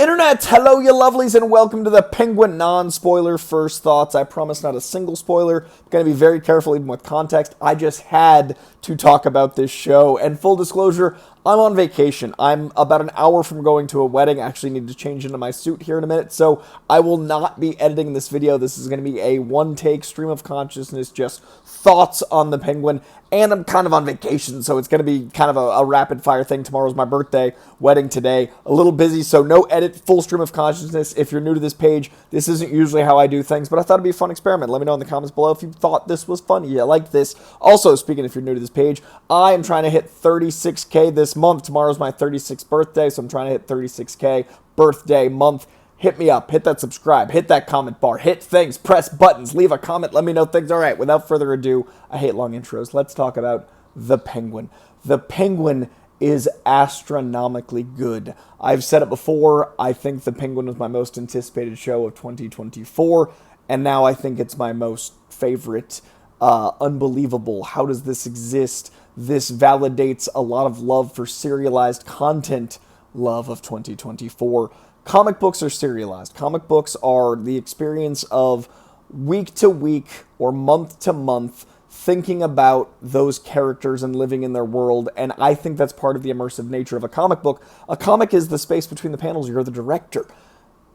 Internet! Hello, you lovelies, and welcome to the Penguin non-spoiler first thoughts. I promise not a single spoiler. I'm going to be very careful even with context. I just had to talk about this show, and full disclosure, I'm on vacation. I'm about an hour from going to a wedding. I actually need to change into my suit here in a minute, so I will not be editing this video. This is going to be a one-take stream of consciousness, just thoughts on the Penguin, and I'm kind of on vacation, so it's going to be kind of a rapid-fire thing. Tomorrow's my birthday, wedding today, a little busy, so no edit, full stream of consciousness. If you're new to this page, this isn't usually how I do things, but I thought it'd be a fun experiment. Let me know in the comments below if you thought this was funny, you liked this. Also, speaking if you're new to this page, I am trying to hit 36K this month. Tomorrow's my 36th birthday, so I'm trying to hit 36K birthday month. Hit me up, hit that subscribe, hit that comment bar, hit things, press buttons, leave a comment, let me know things. All right, without further ado, I hate long intros. Let's talk about the Penguin. The Penguin is astronomically good. I've said it before, I think the Penguin was my most anticipated show of 2024, and now I think it's my most favorite. Unbelievable. How does this exist? This validates a lot of love for serialized content love of 2024. Comic books are serialized. Comic books are the experience of week to week or month to month thinking about those characters and living in their world, and I think that's part of the immersive nature of a comic book. A comic is the space between the panels. You're the director.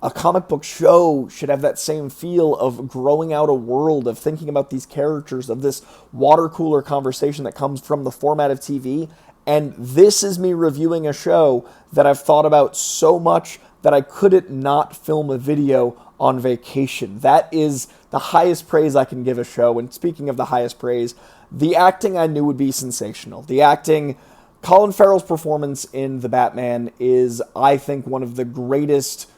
A comic book show should have that same feel of growing out a world, of thinking about these characters, of this water cooler conversation that comes from the format of TV. And this is me reviewing a show that I've thought about so much that I couldn't not film a video on vacation. That is the highest praise I can give a show. And speaking of the highest praise, the acting I knew would be sensational. The acting, Colin Farrell's performance in The Batman is, I think, one of the greatest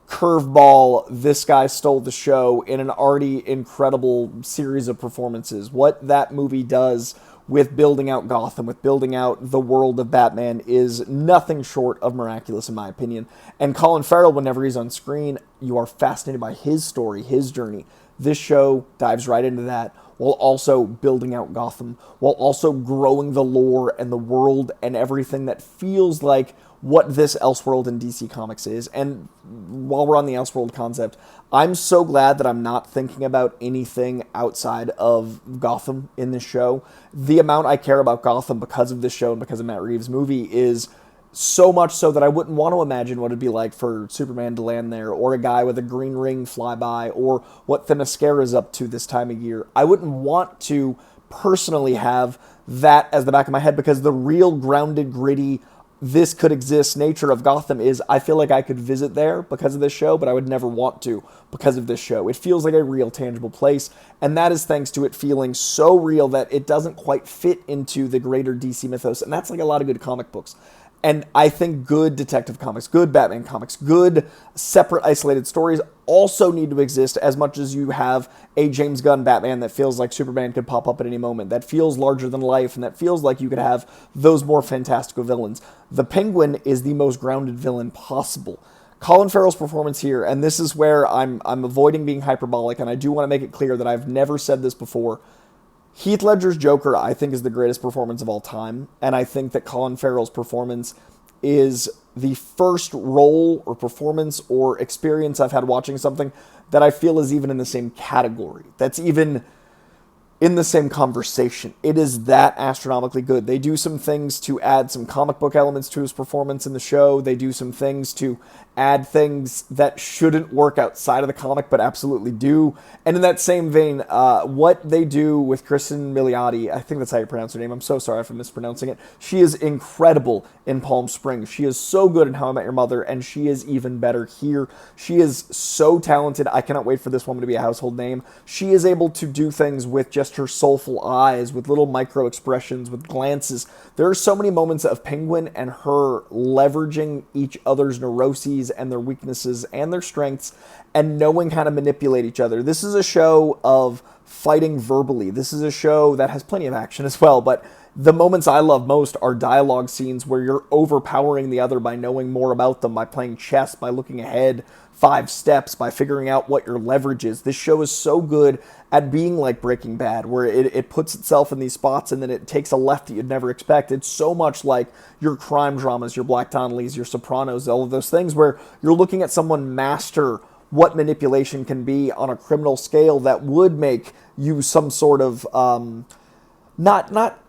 curveball, this guy stole the show in an already incredible series of performances. What that movie does with building out Gotham, with building out the world of Batman, is nothing short of miraculous in my opinion. And Colin Farrell, whenever he's on screen, you are fascinated by his story, his journey. This show dives right into that, while also building out Gotham, while also growing the lore and the world and everything that feels like what this Elseworld in DC Comics is. And while we're on the Elseworld concept, I'm so glad that I'm not thinking about anything outside of Gotham in this show. The amount I care about Gotham because of this show and because of Matt Reeves' movie is so much so that I wouldn't want to imagine what it'd be like for Superman to land there, or a guy with a green ring fly by, or what Themyscira's up to this time of year. I wouldn't want to personally have that as the back of my head, because the real grounded, gritty, this could exist nature of Gotham is, I feel like I could visit there because of this show, but I would never want to because of this show. It feels like a real, tangible place, and that is thanks to it feeling so real that it doesn't quite fit into the greater DC mythos, and that's like a lot of good comic books. And I think good Detective Comics, good Batman comics, good separate isolated stories also need to exist as much as you have a James Gunn Batman that feels like Superman could pop up at any moment, that feels larger than life, and that feels like you could have those more fantastical villains. The Penguin is the most grounded villain possible. Colin Farrell's performance here, and this is where I'm avoiding being hyperbolic, and I do want to make it clear that I've never said this before. Heath Ledger's Joker, I think, is the greatest performance of all time, and I think that Colin Farrell's performance is the first role or performance or experience I've had watching something that I feel is even in the same category, that's even in the same conversation. It is that astronomically good. They do some things to add some comic book elements to his performance in the show. They do some things to add things that shouldn't work outside of the comic, but absolutely do. And in that same vein, what they do with Cristin Milioti, I think that's how you pronounce her name. I'm so sorry for mispronouncing it. She is incredible in Palm Springs. She is so good in How I Met Your Mother, and she is even better here. She is so talented. I cannot wait for this woman to be a household name. She is able to do things with just her soulful eyes, with little micro expressions, with glances. There are so many moments of Penguin and her leveraging each other's neuroses and their weaknesses and their strengths and knowing how to manipulate each other. This is a show of fighting verbally. This is a show that has plenty of action as well, but The moments I love most are dialogue scenes where you're overpowering the other by knowing more about them, by playing chess, by looking ahead 5 steps, by figuring out what your leverage is. This show is so good at being like Breaking Bad, where it puts itself in these spots and then it takes a left that you'd never expect. It's so much like your crime dramas, your Black Donnellys, your Sopranos, all of those things where you're looking at someone master what manipulation can be on a criminal scale that would make you some sort of not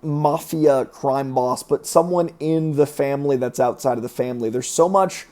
mafia crime boss, but someone in the family that's outside of the family. There's so much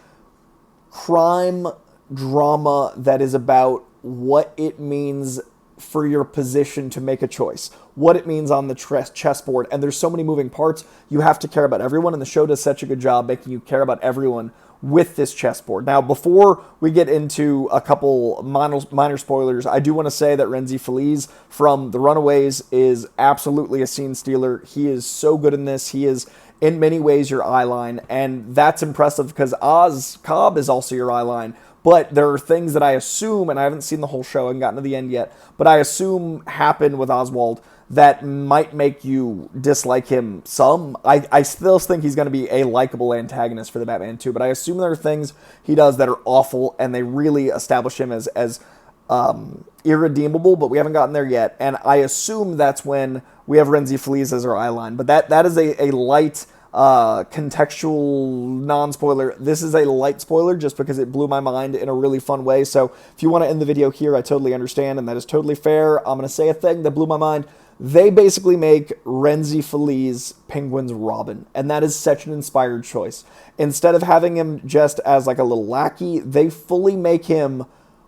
crime drama that is about what it means for your position to make a choice, what it means on the chessboard, and there's so many moving parts. You have to care about everyone, and the show does such a good job making you care about everyone with this chessboard. Now, before we get into a couple minor spoilers, I do want to say that Rhenzy Feliz from The Runaways is absolutely a scene stealer. He is so good in this. He is in many ways your eyeline, and that's impressive because Oz Cobb is also your eyeline. But there are things that I assume, and I haven't seen the whole show, I haven't gotten to the end yet, but I assume happen with Oswald that might make you dislike him some. I still think he's going to be a likable antagonist for the Batman 2, but I assume there are things he does that are awful, and they really establish him as irredeemable, but we haven't gotten there yet. And I assume that's when we have Rhenzy Feliz as our eyeline. But that is a light contextual non-spoiler. This is a light spoiler just because it blew my mind in a really fun way. So if you want to end the video here, I totally understand, and that is totally fair. I'm going to say a thing that blew my mind. They basically make Rhenzy Feliz Penguin's Robin, and that is such an inspired choice. Instead of having him just as like a little lackey, they fully make him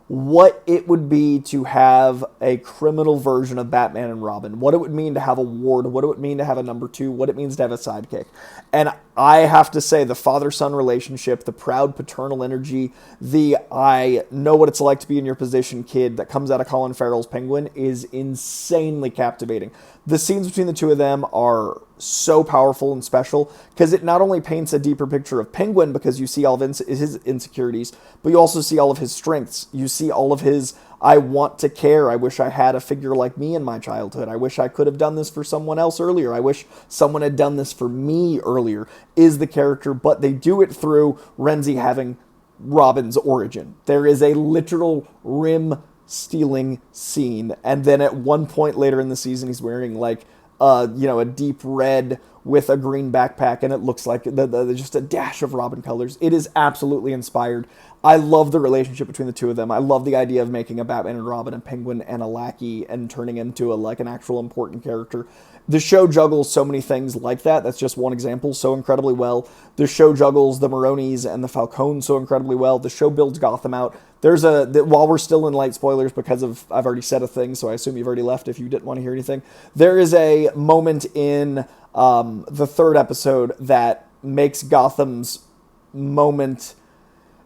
what it would be to have a criminal version of Batman and Robin, what it would mean to have a ward, what it would mean to have a number two, what it means to have a sidekick. And I have to say, the father-son relationship, the proud paternal energy, the I know what it's like to be in your position kid that comes out of Colin Farrell's Penguin is insanely captivating. The scenes between the two of them are so powerful and special because it not only paints a deeper picture of Penguin because you see all of his insecurities, but you also see all of his strengths. You see all of his, I want to care. I wish I had a figure like me in my childhood. I wish I could have done this for someone else earlier. I wish someone had done this for me earlier, is the character, but they do it through Rhenzy having Robin's origin. There is a literal rim stealing scene, and then at one point later in the season he's wearing like a deep red with a green backpack, and it looks like just a dash of Robin colors. It is absolutely inspired. I love the relationship between the two of them. I love the idea of making a Batman and Robin, a Penguin and a lackey, and turning him into an actual important character. The show juggles so many things like that. That's just one example so incredibly well. The show juggles the Maronis and the Falcone so incredibly well. The show builds Gotham out. While we're still in light spoilers because I've already said a thing, so I assume you've already left if you didn't want to hear anything. There is a moment in the third episode that makes Gotham's moment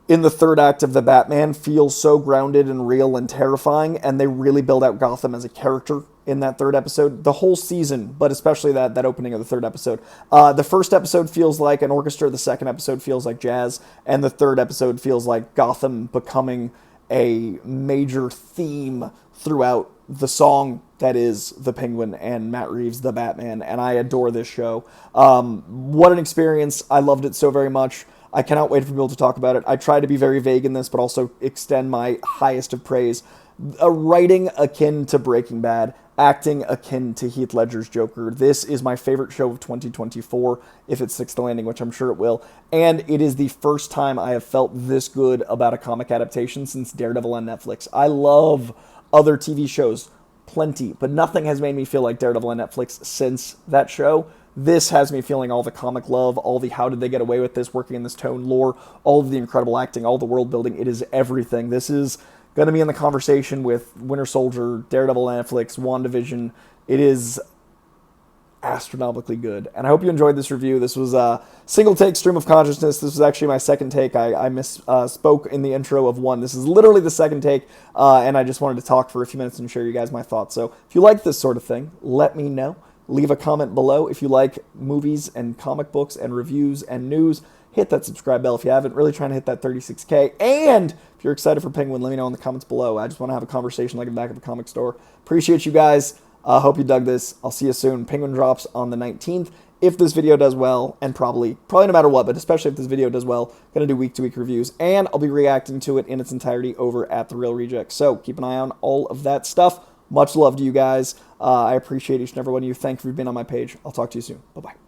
in the third act of The Batman feel so grounded and real and terrifying, and they really build out Gotham as a character in that third episode. The whole season, but especially that opening of the third episode. The first episode feels like an orchestra, the second episode feels like jazz, and the third episode feels like Gotham becoming a major theme throughout the song that is The Penguin and Matt Reeves The Batman, and I adore this show. What an experience. I loved it so very much. I cannot wait for people to talk about it. I try to be very vague in this, but also extend my highest of praise. A writing akin to Breaking Bad, acting akin to Heath Ledger's Joker. This is my favorite show of 2024, if it sticks to landing, which I'm sure it will. And it is the first time I have felt this good about a comic adaptation since Daredevil on Netflix. I love other TV shows, plenty, but nothing has made me feel like Daredevil on Netflix since that show. This has me feeling all the comic love, all the how did they get away with this, working in this tone, lore, all of the incredible acting, all the world building. It is everything. This is going to be in the conversation with Winter Soldier, Daredevil on Netflix, WandaVision. It is astronomically good. And I hope you enjoyed this review. This was a single take stream of consciousness. This was actually my second take. I misspoke in the intro of one. This is literally the second take, and I just wanted to talk for a few minutes and share you guys my thoughts. So if you like this sort of thing, let me know. Leave a comment below. If you like movies and comic books and reviews and news, hit that subscribe bell if you haven't. Really trying to hit that 36K. And if you're excited for Penguin, let me know in the comments below. I just want to have a conversation like in the back of a comic store. Appreciate you guys. Hope you dug this. I'll see you soon. Penguin drops on the 19th. If this video does well, and probably no matter what, but especially if this video does well, going to do week-to-week reviews, and I'll be reacting to it in its entirety over at The Real Rejects. So keep an eye on all of that stuff. Much love to you guys. I appreciate each and every one of you. Thank you for being on my page. I'll talk to you soon. Bye-bye.